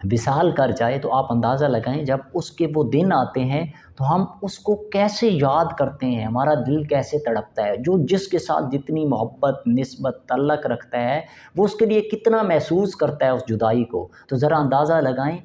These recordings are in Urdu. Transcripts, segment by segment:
وصال کر جائے تو آپ اندازہ لگائیں جب اس کے وہ دن آتے ہیں تو ہم اس کو کیسے یاد کرتے ہیں، ہمارا دل کیسے تڑپتا ہے، جو جس کے ساتھ جتنی محبت نسبت تعلق رکھتا ہے وہ اس کے لیے کتنا محسوس کرتا ہے اس جدائی کو۔ تو ذرا اندازہ لگائیں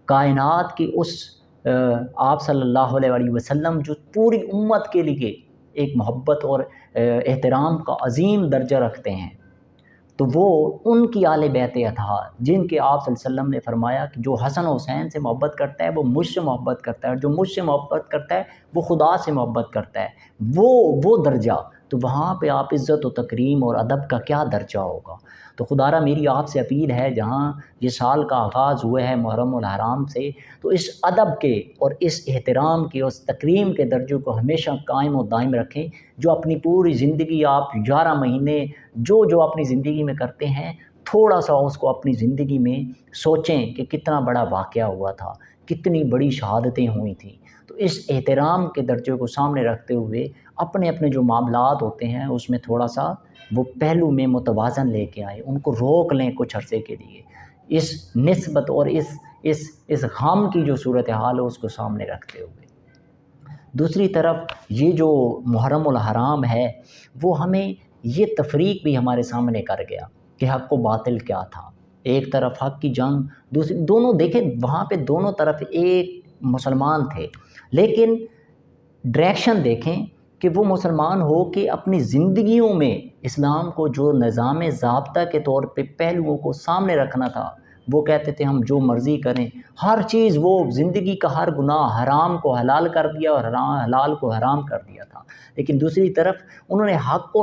کائنات کی اس آپ صلی اللہ علیہ وآلہ وسلم جو پوری امت کے لیے ایک محبت اور احترام کا عظیم درجہ رکھتے ہیں، تو وہ ان کی آل بیت اطہار جن کے آپ صلی اللہ علیہ وسلم نے فرمایا کہ جو حسن و حسین سے محبت کرتا ہے وہ مجھ سے محبت کرتا ہے، اور جو مجھ سے محبت کرتا ہے وہ خدا سے محبت کرتا ہے، وہ درجہ، تو وہاں پہ آپ عزت و تکریم اور ادب کا کیا درجہ ہوگا۔ تو خدا را میری آپ سے اپیل ہے، جہاں یہ سال کا آغاز ہوا ہے محرم الحرام سے، تو اس ادب کے اور اس احترام کے اس تکریم کے درجوں کو ہمیشہ قائم و دائم رکھیں، جو اپنی پوری زندگی آپ 11 مہینے جو اپنی زندگی میں کرتے ہیں، تھوڑا سا اس کو اپنی زندگی میں سوچیں کہ کتنا بڑا واقعہ ہوا تھا، کتنی بڑی شہادتیں ہوئی تھیں۔ تو اس احترام کے درجے کو سامنے رکھتے ہوئے اپنے اپنے جو معاملات ہوتے ہیں اس میں تھوڑا سا وہ پہلو میں متوازن لے کے آئیں، ان کو روک لیں کچھ عرصے کے لیے، اس نسبت اور اس غم کی جو صورتحال ہے اس کو سامنے رکھتے ہوئے۔ دوسری طرف یہ جو محرم الحرام ہے وہ ہمیں یہ تفریق بھی ہمارے سامنے کر گیا کہ حق و باطل کیا تھا، ایک طرف حق کی جنگ، دوسری، دونوں دیکھیں وہاں پہ دونوں طرف ایک مسلمان تھے، لیکن ڈائریکشن دیکھیں کہ وہ مسلمان ہو کہ اپنی زندگیوں میں اسلام کو جو نظام ضابطہ کے طور پہ پہلوؤں کو سامنے رکھنا تھا، وہ کہتے تھے ہم جو مرضی کریں، ہر چیز، وہ زندگی کا ہر گناہ، حرام کو حلال کر دیا اور حلال کو حرام کر دیا تھا۔ لیکن دوسری طرف انہوں نے حق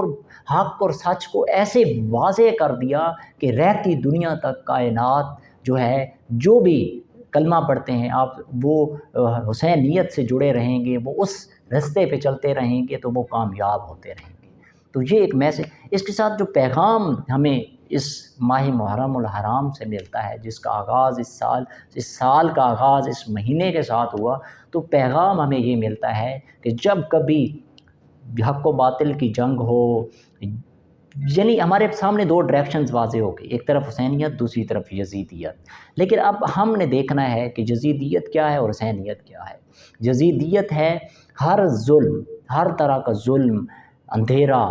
اور سچ کو ایسے واضح کر دیا کہ رہتی دنیا تک کائنات جو ہے، جو بھی کلمہ پڑھتے ہیں آپ، وہ حسینیت سے جڑے رہیں گے، وہ اس رستے پہ چلتے رہیں گے تو وہ کامیاب ہوتے رہیں گے۔ تو یہ ایک میسج، اس کے ساتھ جو پیغام ہمیں اس ماہ محرم الحرام سے ملتا ہے، جس کا آغاز اس سال کا آغاز اس مہینے کے ساتھ ہوا، تو پیغام ہمیں یہ ملتا ہے کہ جب کبھی حق و باطل کی جنگ ہو، یعنی ہمارے سامنے دو ڈائریکشنز واضح ہو گئی، ایک طرف حسینیت، دوسری طرف یزیدیت، لیکن اب ہم نے دیکھنا ہے کہ یزیدیت کیا ہے اور حسینیت کیا ہے۔ یزیدیت ہے ہر ظلم، ہر طرح کا ظلم، اندھیرا،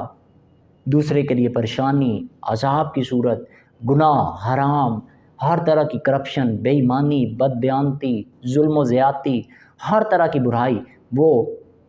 دوسرے کے لیے پریشانی، عذاب کی صورت، گناہ، حرام، ہر طرح کی کرپشن، بے ایمانی، بددیانتی، ظلم و زیادتی، ہر طرح کی برائی، وہ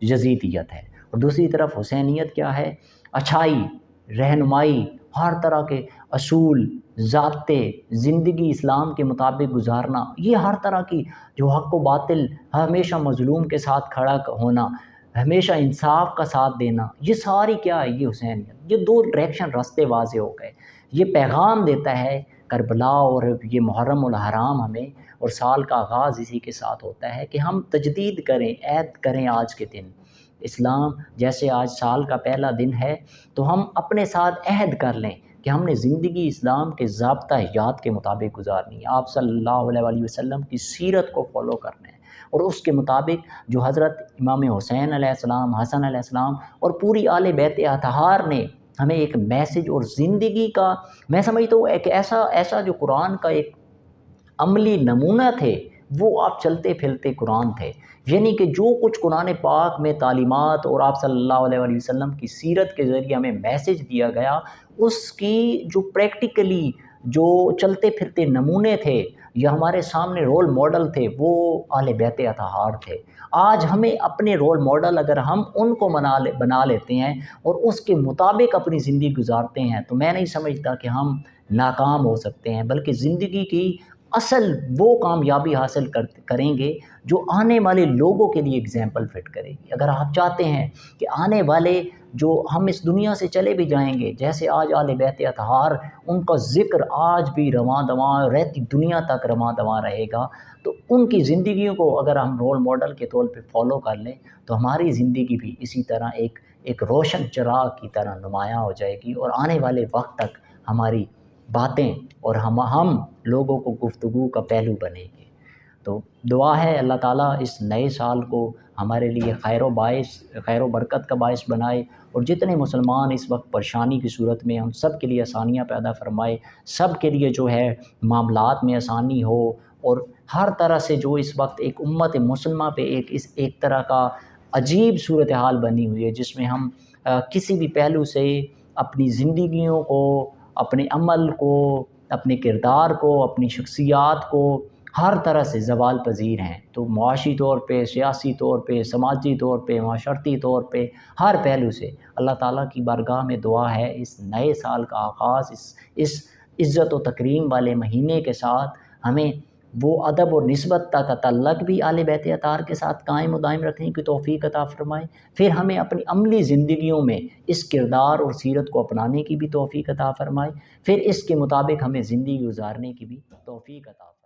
یزیدیت ہے۔ اور دوسری طرف حسینیت کیا ہے؟ اچھائی، رہنمائی، ہر طرح کے اصول، ضابطے، زندگی اسلام کے مطابق گزارنا، یہ ہر طرح کی جو حق و باطل، ہمیشہ مظلوم کے ساتھ کھڑا ہونا، ہمیشہ انصاف کا ساتھ دینا، یہ ساری کیا ہے؟ یہ حسینیت۔ یہ دو ڈائریکشن راستے واضح ہو گئے۔ یہ پیغام دیتا ہے کربلا اور یہ محرم الحرام ہمیں، اور سال کا آغاز اسی کے ساتھ ہوتا ہے کہ ہم تجدید کریں، عہد کریں آج کے دن۔ اسلام جیسے آج سال کا پہلا دن ہے تو ہم اپنے ساتھ عہد کر لیں کہ ہم نے زندگی اسلام کے ضابطہ حیات کے مطابق گزارنی ہے، آپ صلی اللہ علیہ وآلہ وسلم کی سیرت کو فالو کرنا ہے، اور اس کے مطابق جو حضرت امام حسین علیہ السلام، حسن علیہ السلام اور پوری آل بیت اطہار نے ہمیں ایک میسج اور زندگی کا، میں سمجھتا ہوں ایک ایسا جو قرآن کا ایک عملی نمونہ تھے، وہ آپ چلتے پھرتے قرآن تھے، یعنی کہ جو کچھ قرآن پاک میں تعلیمات اور آپ صلی اللہ علیہ وآلہ وسلم کی سیرت کے ذریعے ہمیں میسج دیا گیا، اس کی جو پریکٹیکلی جو چلتے پھرتے نمونے تھے یا ہمارے سامنے رول ماڈل تھے، وہ آل بیت اطہار تھے۔ آج ہمیں اپنے رول ماڈل اگر ہم ان کو بنا لیتے ہیں اور اس کے مطابق اپنی زندگی گزارتے ہیں، تو میں نہیں سمجھتا کہ ہم ناکام ہو سکتے ہیں، بلکہ زندگی کی اصل وہ کامیابی حاصل کریں گے جو آنے والے لوگوں کے لیے اگزامپل فٹ کرے گی۔ اگر آپ چاہتے ہیں کہ آنے والے جو ہم اس دنیا سے چلے بھی جائیں گے، جیسے آج آل بیت اطہار، ان کا ذکر آج بھی رواں دواں رہتی دنیا تک رواں دواں رہے گا، تو ان کی زندگیوں کو اگر ہم رول ماڈل کے طور پہ فالو کر لیں تو ہماری زندگی بھی اسی طرح ایک روشن چراغ کی طرح نمایاں ہو جائے گی، اور آنے والے وقت تک ہماری باتیں اور ہم لوگوں کو گفتگو کا پہلو بنے گی۔ تو دعا ہے اللہ تعالیٰ اس نئے سال کو ہمارے لیے خیر و برکت کا باعث بنائے، اور جتنے مسلمان اس وقت پریشانی کی صورت میں ہیں ان سب کے لیے آسانیاں پیدا فرمائے، سب کے لیے جو ہے معاملات میں آسانی ہو، اور ہر طرح سے جو اس وقت ایک امت مسلمہ پہ ایک طرح کا عجیب صورتحال بنی ہوئی ہے، جس میں ہم کسی بھی پہلو سے اپنی زندگیوں کو، اپنے عمل کو، اپنے کردار کو، اپنی شخصیات کو ہر طرح سے زوال پذیر ہیں۔ تو معاشی طور پہ، سیاسی طور پہ، سماجی طور پہ، معاشرتی طور پہ، ہر پہلو سے اللہ تعالیٰ کی بارگاہ میں دعا ہے اس نئے سال کا آغاز اس عزت و تکریم والے مہینے کے ساتھ ہمیں وہ ادب اور نسبت کا تعلق بھی آل بیت اطہار کے ساتھ قائم و دائم رکھنے کی توفیق عطا فرمائے، پھر ہمیں اپنی عملی زندگیوں میں اس کردار اور سیرت کو اپنانے کی بھی توفیق عطا فرمائے، پھر اس کے مطابق ہمیں زندگی گزارنے کی بھی توفیق عطا فرمائے۔